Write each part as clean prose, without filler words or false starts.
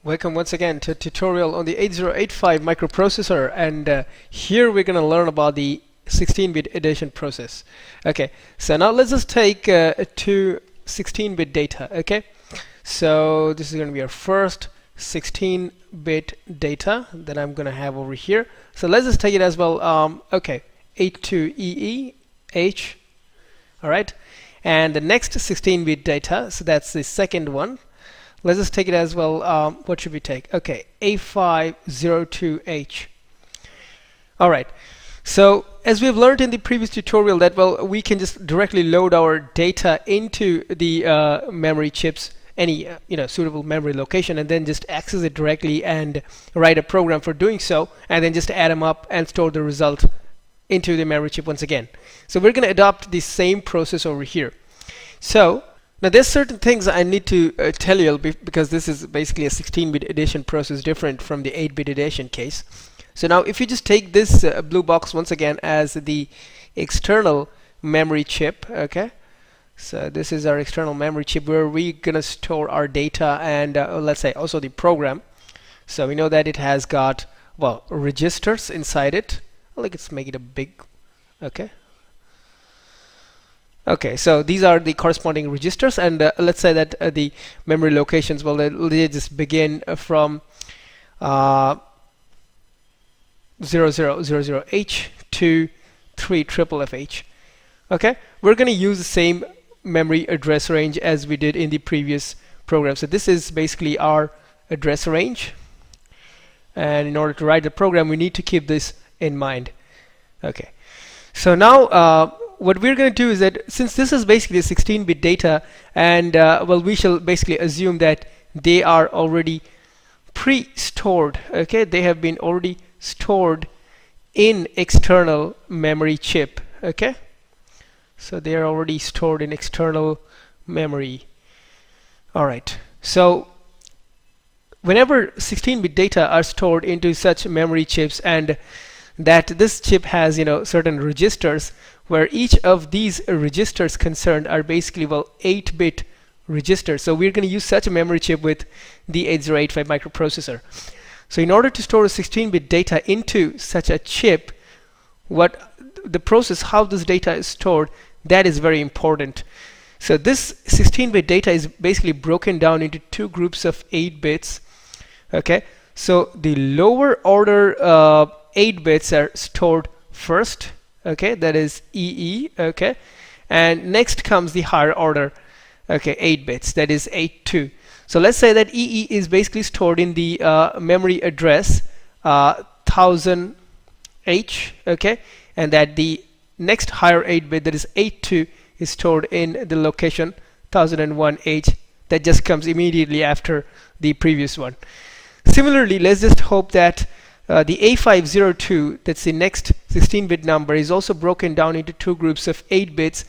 Welcome once again to a tutorial on the 8085 microprocessor, and here we're going to learn about the 16-bit addition process. Okay, so now let's just take two 16-bit data. Okay, so this is going to be our first 16-bit data that I'm going to have over here. So let's just take it as well. Okay, 82EEH. All right, and the next 16-bit data, so that's the second one. Let's just take it as well. What should we take? Okay, A502H. All right. So as we've learned in the previous tutorial that, well, we can just directly load our data into the memory chips, any suitable memory location, and then just access it directly and write a program for doing so, and then just add them up and store the result into the memory chip once again. So we're going to adopt the same process over here. So now there's certain things I need to tell you because this is basically a 16-bit addition process different from the 8-bit addition case. So now if you just take this blue box once again as the external memory chip, okay, so this is our external memory chip where we're gonna store our data and let's say also the program. So we know that it has got, well, registers inside it. Let's make it a big, okay. Okay, so these are the corresponding registers, and let's say that the memory locations, well, they just begin from 0000H to 3FFFH. Okay, we're going to use the same memory address range as we did in the previous program. So this is basically our address range, and in order to write the program, we need to keep this in mind. Okay, so now what we're going to do is that since this is basically a 16-bit data, and well, we shall basically assume that they are already pre-stored. Okay, they have been already stored in external memory chip. Okay, so they are already stored in external memory. All right, so whenever 16-bit data are stored into such memory chips, and that this chip has certain registers, where each of these registers concerned are basically, well, 8-bit registers. So we're going to use such a memory chip with the 8085 microprocessor. So in order to store a 16-bit data into such a chip, what the process, how this data is stored, that is very important. So this 16-bit data is basically broken down into two groups of 8 bits. Okay, so the lower order 8 bits are stored first. Okay, that is EE. Okay, and next comes the higher order, okay, 8 bits, that is 82. So let's say that EE is basically stored in the memory address 1000H, okay, and that the next higher 8 bit, that is 82, is stored in the location 1001H. That just comes immediately after the previous one. Similarly, let's just hope that the A502, that's the next 16-bit number, is also broken down into two groups of 8 bits,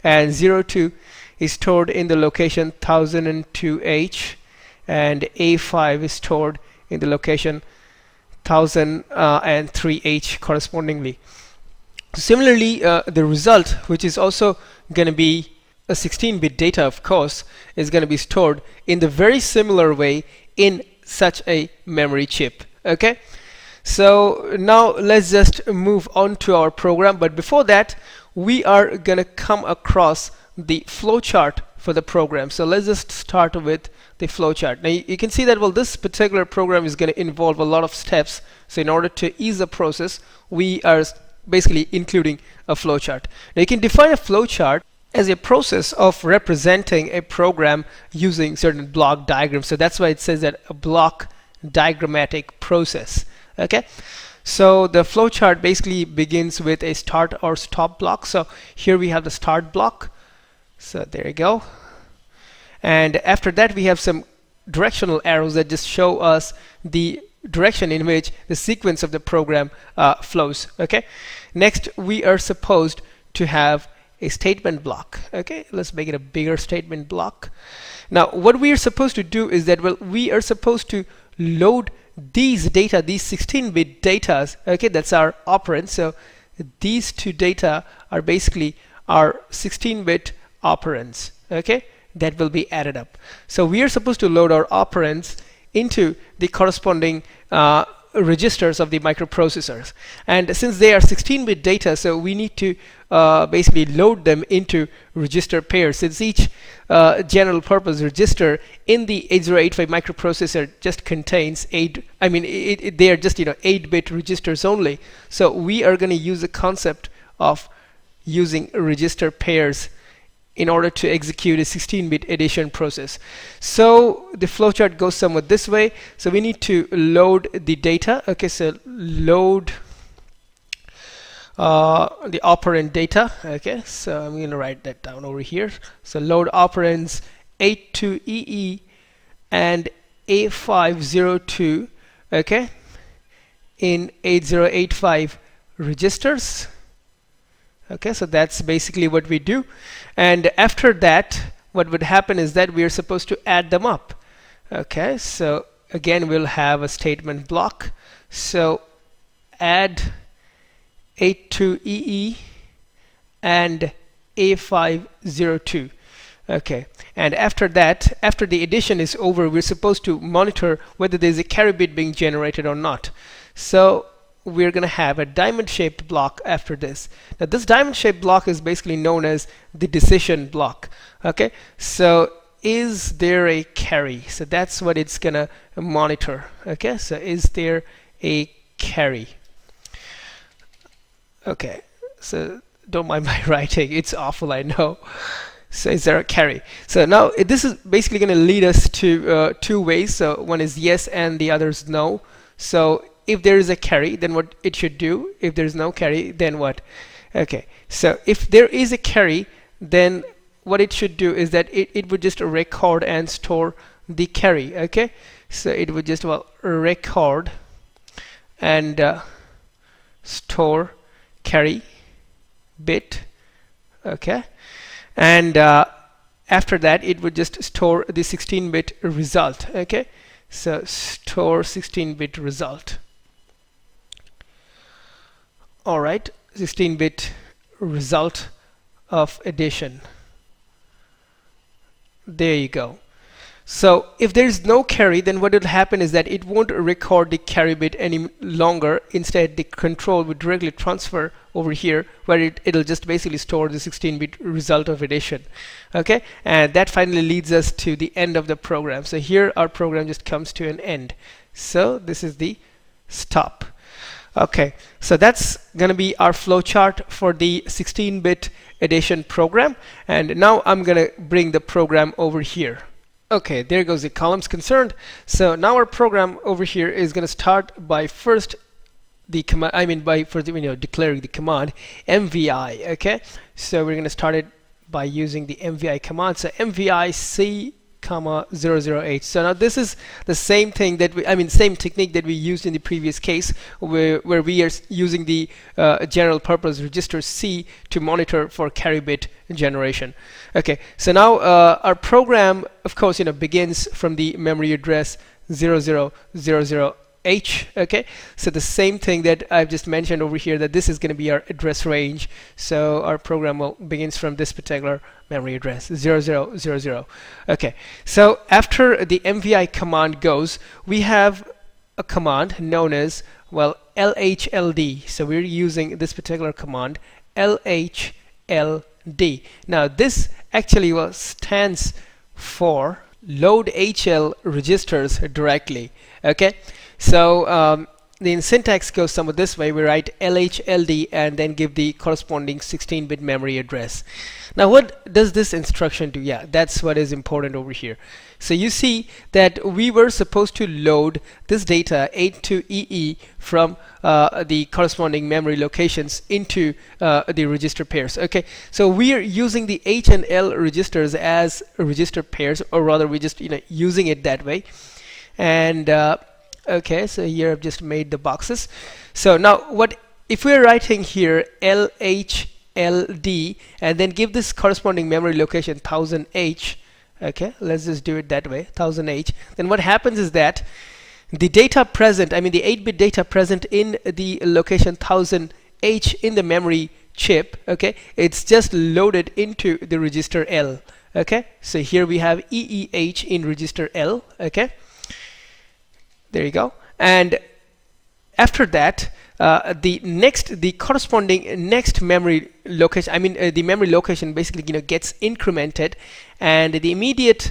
and 02 is stored in the location 1002H, and A5 is stored in the location 1003H correspondingly. Similarly, the result, which is also going to be a 16-bit data, of course, is going to be stored in the very similar way in such a memory chip. Okay, so now let's just move on to our program, but before that we are gonna come across the flowchart for the program. So let's just start with the flowchart. Now you can see that, well, this particular program is going to involve a lot of steps, so in order to ease the process we are basically including a flowchart. Now you can define a flowchart as a process of representing a program using certain block diagrams. So that's why it says that a block diagrammatic process. Okay, so the flowchart basically begins with a start or stop block. So here we have the start block. So there you go. And after that we have some directional arrows that just show us the direction in which the sequence of the program flows. Okay, next we are supposed to have a statement block. Okay, let's make it a bigger statement block. Now what we are supposed to do is that, well, we are supposed to load these data, these 16-bit data, okay, that's our operand. So these two data are basically our 16-bit operands, okay, that will be added up. So we are supposed to load our operands into the corresponding registers of the microprocessors. And since they are 16-bit data, so we need to basically load them into register pairs. Since each general purpose register in the 8085 microprocessor just contains they are just 8-bit registers only. So we are going to use the concept of using register pairs in order to execute a 16-bit addition process. So the flowchart goes somewhat this way. So we need to load the data. Okay, so load the operand data. Okay, so I'm going to write that down over here. So load operands 82EE and A502, okay, in 8085 registers. Okay, so that's basically what we do. And after that, what would happen is that we are supposed to add them up. Okay, so again, we'll have a statement block. So add 82EE and A502. Okay, and after that, after the addition is over, we're supposed to monitor whether there's a carry bit being generated or not. So we're going to have a diamond-shaped block after this. Now this diamond-shaped block is basically known as the decision block. Okay, so is there a carry? So that's what it's going to monitor. Okay, so is there a carry? Okay, so don't mind my writing, it's awful, I know. So is there a carry? So now this is basically going to lead us to two ways. So one is yes and the other is no. So if there is a carry, then what it should do. If there is no carry, then what? Okay, so if there is a carry, then what it should do is that it would just record and store the carry. Okay, so it would just record and store carry bit. Okay, and after that it would just store the 16-bit result. Okay, so store 16-bit result. Alright, 16-bit result of addition. There you go. So if there is no carry, then what will happen is that it won't record the carry bit any longer. Instead, the control would directly transfer over here, where it'll just basically store the 16-bit result of addition. Okay, and that finally leads us to the end of the program. So here our program just comes to an end. So this is the stop. Okay, so that's going to be our flowchart for the 16-bit addition program. And now I'm going to bring the program over here. Okay, there goes the columns concerned. So now our program over here is going to start by first the command, declaring the command mvi. Okay, so we're going to start it by using the mvi command. So mvi c 008. So now this is the same thing that same technique that we used in the previous case, where we are using the general purpose register C to monitor for carry bit generation. Okay, so now our program, of course, begins from the memory address 0000H. Okay, so the same thing that I've just mentioned over here, that this is going to be our address range. So our program begins from this particular memory address 0000. Okay, so after the mvi command goes, we have a command known as lhld. So we're using this particular command lhld. Now this actually stands for load HL registers directly. Okay, so the syntax goes somewhat this way. We write lhld and then give the corresponding 16-bit memory address. Now what does this instruction do? Yeah, that's what is important over here. So you see that we were supposed to load this data 82EE from the corresponding memory locations into the register pairs. Okay, so we are using the H and L registers as register pairs, or rather we're just using it that way. And okay, so here I've just made the boxes. So now what if we're writing here LHLD and then give this corresponding memory location 1000H. Okay, let's just do it that way, 1000H. Then what happens is that the data present, the 8-bit data present in the location 1000H in the memory chip, okay, it's just loaded into the register L. Okay, so here we have EEH in register L. Okay, There you go. And after that, the corresponding next memory location, the memory location basically gets incremented, and the immediate,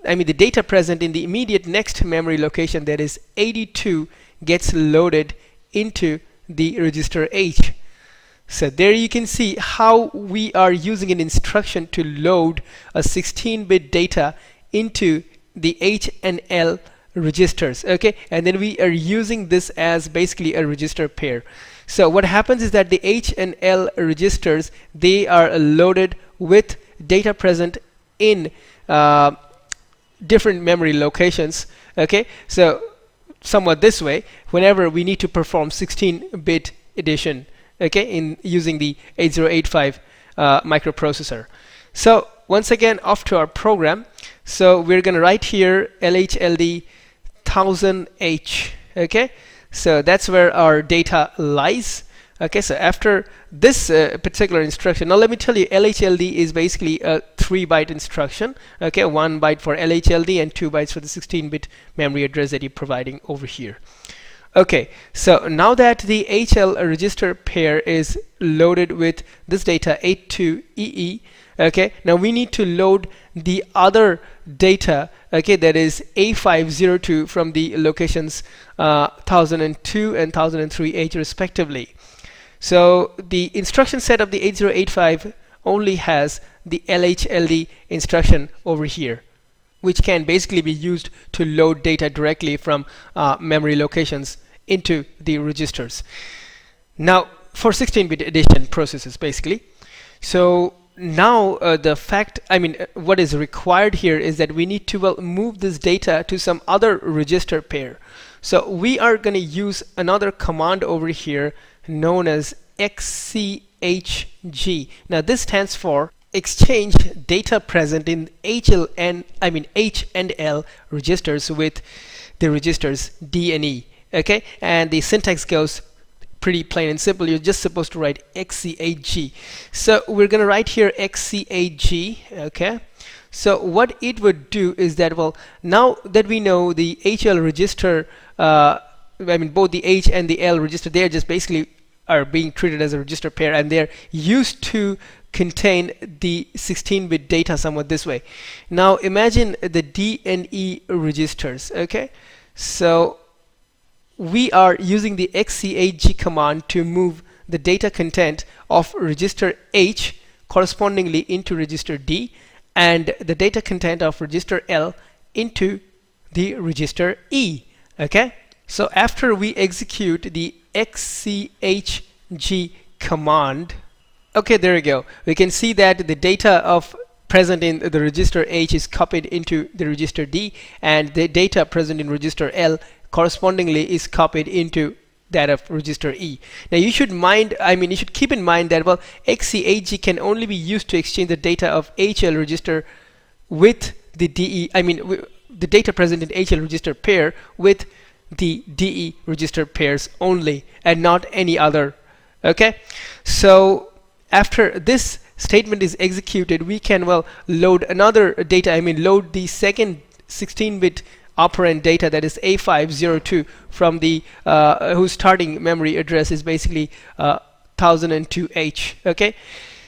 the data present in the immediate next memory location, that is 82, gets loaded into the register H. So there you can see how we are using an instruction to load a 16-bit data into the H and L registers, okay, and then we are using this as basically a register pair. So what happens is that the H and L registers, they are loaded with data present in different memory locations, okay. So somewhat this way, whenever we need to perform 16-bit addition, okay, in using the 8085 microprocessor. So once again, off to our program. So we're going to write here LHLD 1000H, okay. So that's where our data lies, okay. So after this particular instruction, now let me tell you, LHLD is basically a 3-byte instruction, okay, 1 byte for LHLD and 2 bytes for the 16-bit memory address that you're providing over here. Okay, so now that the HL register pair is loaded with this data 82EE, okay, now we need to load the other data, okay, that is A502 from the locations 1002 and 1003H respectively. So the instruction set of the 8085 only has the LHLD instruction over here, which can basically be used to load data directly from memory locations into the registers. Now for 16-bit addition processes basically. So now what is required here is that we need to move this data to some other register pair. So we are going to use another command over here known as XCHG. Now this stands for exchange data present in H and L registers with the registers D and E, okay, and the syntax goes pretty plain and simple. You're just supposed to write XCHG. So we're going to write here XCHG, okay. So what it would do is that, well, now that we know the HL register, both the H and the L register, they are just basically are being treated as a register pair, and they're used to contain the 16-bit data somewhat this way. Now imagine the D and E registers, okay. So we are using the XCHG command to move the data content of register H correspondingly into register D, and the data content of register L into the register E, okay. So after we execute the XCHG command, okay, there we go, we can see that the data of present in the register H is copied into the register D, and the data present in register L correspondingly is copied into that of register E. Now you should keep in mind that, well, XCHG can only be used to exchange the data of HL register with the DE, the data present in HL register pair with the DE register pairs only, and not any other, okay. So after this statement is executed, we can, well, load another data, load the second 16-bit operand data, that is A502 from the whose starting memory address is basically 1002H, okay.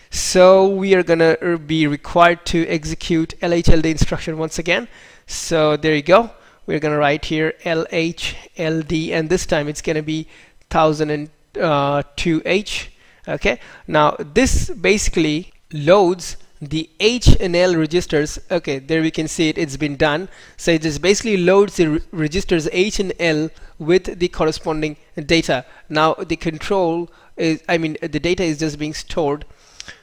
So we are gonna be required to execute LHLD instruction once again. So there you go, we're gonna write here LHLD, and this time it's gonna be 1002H, okay. Now this basically loads the H and L registers, okay, there we can see it's been done. So it just basically loads the registers H and L with the corresponding data. Now the control is, the data is just being stored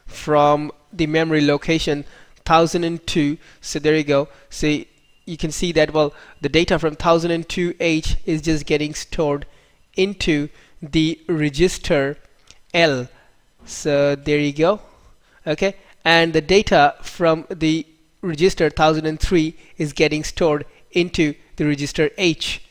from the memory location 1002. So there you go. So you can see that, well, the data from 1002H is just getting stored into the register L. So there you go, okay. And the data from the register 1003 is getting stored into the register H.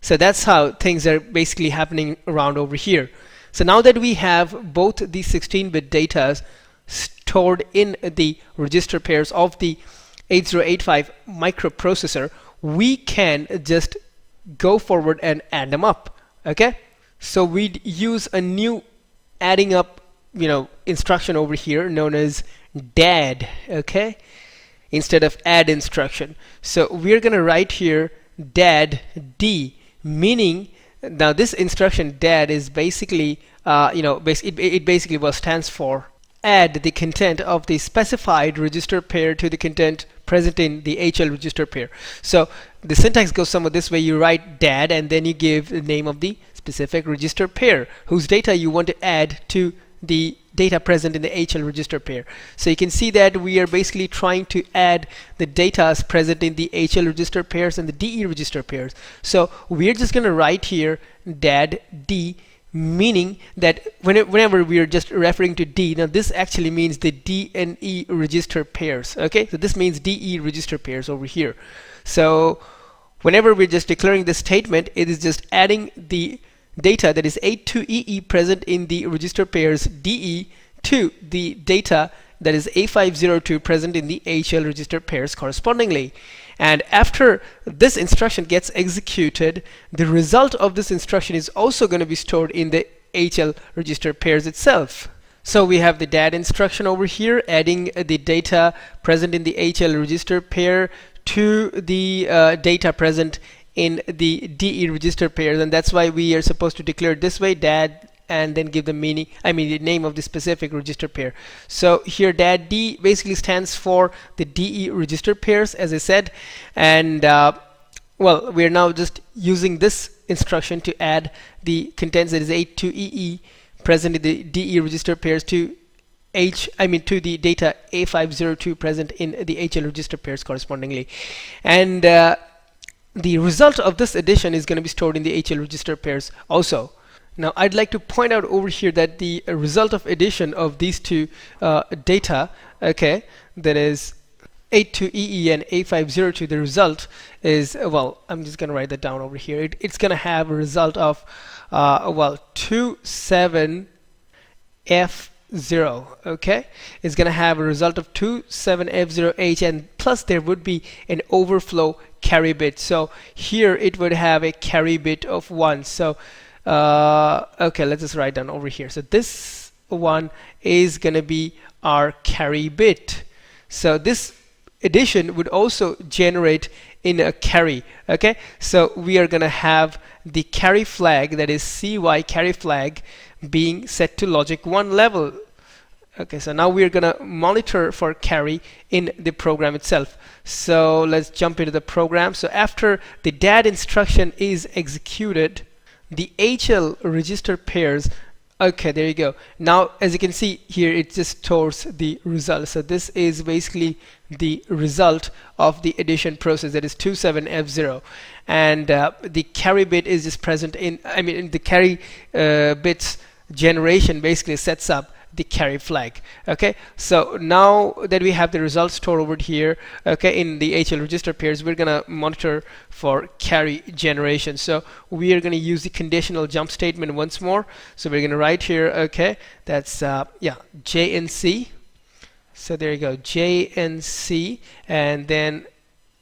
So that's how things are basically happening around over here. So now that we have both the 16-bit data stored in the register pairs of the 8085 microprocessor, we can just go forward and add them up. Okay, so we'd use a new adding up instruction over here known as dad, okay, instead of add instruction. So we're gonna write here dad d, meaning now this instruction dad is basically it basically stands for add the content of the specified register pair to the content present in the HL register pair. So the syntax goes somewhat this way: you write dad and then you give the name of the specific register pair whose data you want to add to the data present in the HL register pair. So you can see that we are basically trying to add the data present in the HL register pairs and the DE register pairs. So we're just going to write here dad D, meaning that whenever we are just referring to D, now this actually means the D and E register pairs. Okay, so this means DE register pairs over here. So whenever we're just declaring this statement, it is just adding the data that is A2EE present in the register pairs DE to the data that is A502 present in the HL register pairs correspondingly. And after this instruction gets executed, the result of this instruction is also going to be stored in the HL register pairs itself. So we have the dad instruction over here, adding the data present in the HL register pair to the data present in the DE register pairs, and that's why we are supposed to declare it this way, dad, and then give the the name of the specific register pair. So here dad D basically stands for the DE register pairs, as I said, and well, we are now just using this instruction to add the contents that is A2EE present in the DE register pairs to to the data A502 present in the HL register pairs correspondingly, and the result of this addition is going to be stored in the HL register pairs also. Now I'd like to point out over here that the result of addition of these two data, okay, that is A2EE and A502, the result is, well, I'm just going to write that down over here. It's going to have a result of 27F0, okay, it's going to have a result of 27F0H, and plus there would be an overflow carry bit. So here it would have a carry bit of 1. So okay, let's just write down over here. So this one is going to be our carry bit. So this addition would also generate in a carry. Okay, so we are going to have the carry flag, that is CY carry flag, being set to logic 1 level. Okay, so now we're gonna monitor for carry in the program itself. So let's jump into the program. So after the dad instruction is executed, the HL register pairs, okay, there you go. Now as you can see here, it just stores the result. So this is basically the result of the addition process, that is 27F0, and the carry bit is just present in the carry bits generation basically sets up the carry flag. Okay, so now that we have the results stored over here, okay, in the HL register pairs, we're gonna monitor for carry generation. So we are gonna use the conditional jump statement once more. So we're gonna write here, okay, that's JNC. So there you go, JNC, and then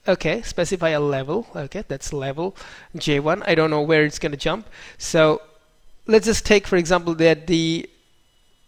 okay, specify a level. Okay, that's level J1. I don't know where it's gonna jump. So let's just take, for example, that the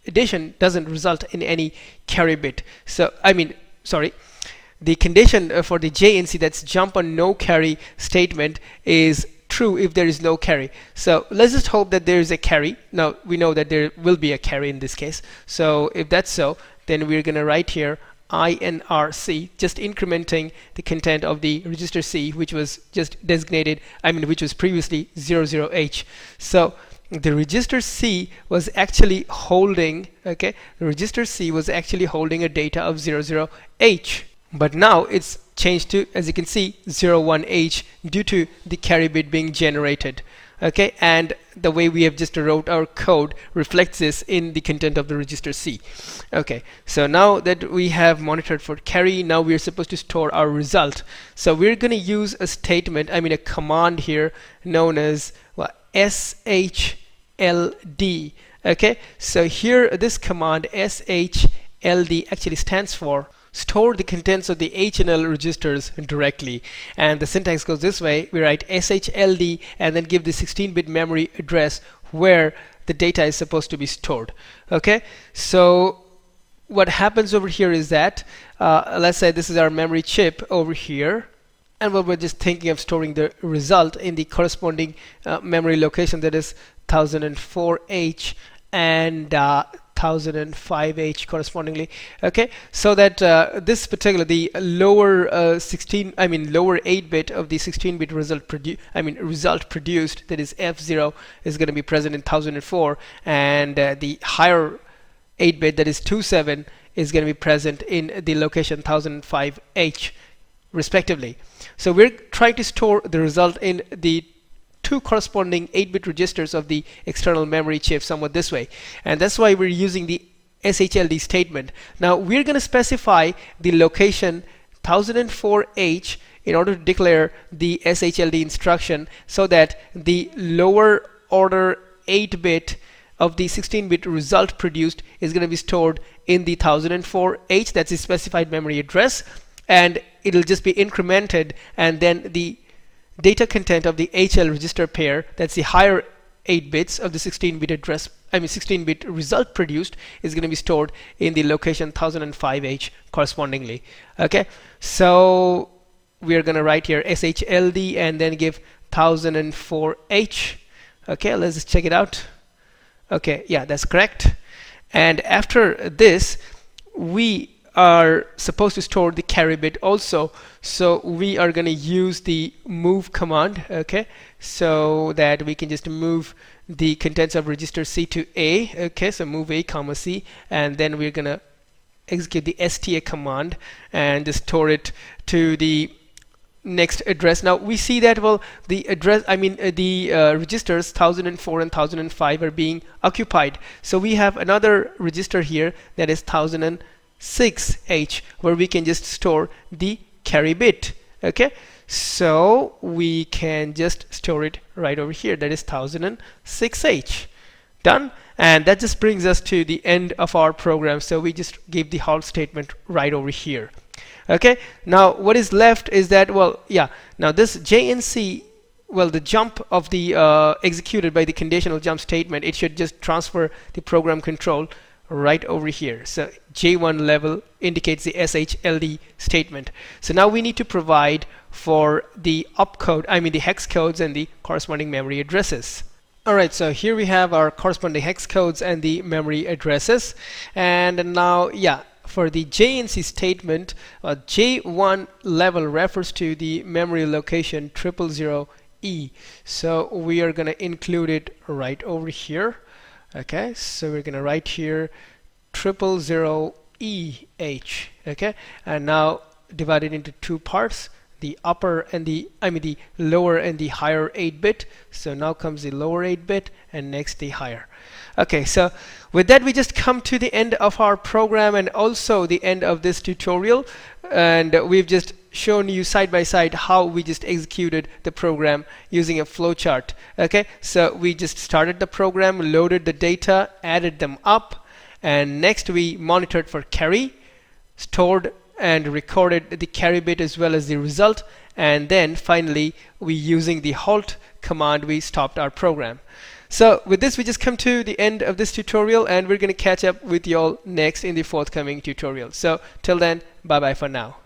addition doesn't result in any carry bit. So the condition for the JNC, that's jump on no carry statement, is true if there is no carry. So let's just hope that there is a carry. Now we know that there will be a carry in this case. So if that's so, then we're going to write here INRC, just incrementing the content of the register C, which was just designated, which was previously 00H. So the register C was actually holding, okay, the register C was actually holding a data of 00H, but now it's changed to, as you can see, 01H due to the carry bit being generated. Okay, and the way we have just wrote our code reflects this in the content of the register C. Okay, so now that we have monitored for carry, now we're supposed to store our result. So we're going to use a statement, a command here known as SHLD. Okay, so here this command SHLD actually stands for store the contents of the H and L registers directly. And the syntax goes this way: we write shld and then give the 16-bit memory address where the data is supposed to be stored. Okay, so what happens over here is that let's say this is our memory chip over here, and we're just thinking of storing the result in the corresponding memory location, that is 1004H and 1005H correspondingly. Okay, so that this particular, the lower lower 8-bit of the 16-bit result produced, that is F0, is going to be present in 1004, and the higher 8-bit, that is 27, is going to be present in the location 1005H respectively. So we're trying to store the result in the two corresponding 8-bit registers of the external memory chip somewhat this way, and that's why we're using the shld statement. Now we're going to specify the location 1004H in order to declare the shld instruction, so that the lower order 8-bit of the 16-bit result produced is going to be stored in the 1004H, that's the specified memory address, and it'll just be incremented, and then the data content of the HL register pair, that's the higher 8 bits of the 16-bit result produced, is going to be stored in the location 1005H correspondingly. Okay, so we're going to write here shld and then give 1004H. Okay, let's just check it out. Okay, yeah, that's correct. And after this, we are supposed to store the carry bit also, so we are going to use the move command. Okay, so that we can just move the contents of register C to A. Okay, so move A comma C, and then we're going to execute the sta command and just store it to the next address. Now we see that, well, the address, the registers 1004 and 1005 are being occupied, so we have another register here, that is 1006H, where we can just store the carry bit. Okay, so we can just store it right over here, that is 1006H. Done. And that just brings us to the end of our program, so we just gave the halt statement right over here. Okay, now what is left is that, well, yeah, now this JNC, well, the jump of the executed by the conditional jump statement, it should just transfer the program control right over here. So J1 level indicates the shld statement. So now we need to provide for the opcode, the hex codes and the corresponding memory addresses. Alright, so here we have our corresponding hex codes and the memory addresses. And now, yeah, for the JNC statement, J1 level refers to the memory location 000E. So we are going to include it right over here. Okay, so we're going to write here 000EH. Okay, and now divide it into two parts, the upper and the lower and the higher 8-bit. So now comes the lower 8-bit and next the higher. Okay, so with that we just come to the end of our program and also the end of this tutorial, and we've just shown you side by side how we just executed the program using a flowchart. Okay, so we just started the program, loaded the data, added them up, and next we monitored for carry, stored and recorded the carry bit as well as the result, and then finally we, using the halt command, we stopped our program. So with this we just come to the end of this tutorial, and we're going to catch up with you all next in the forthcoming tutorial. So till then, bye bye for now.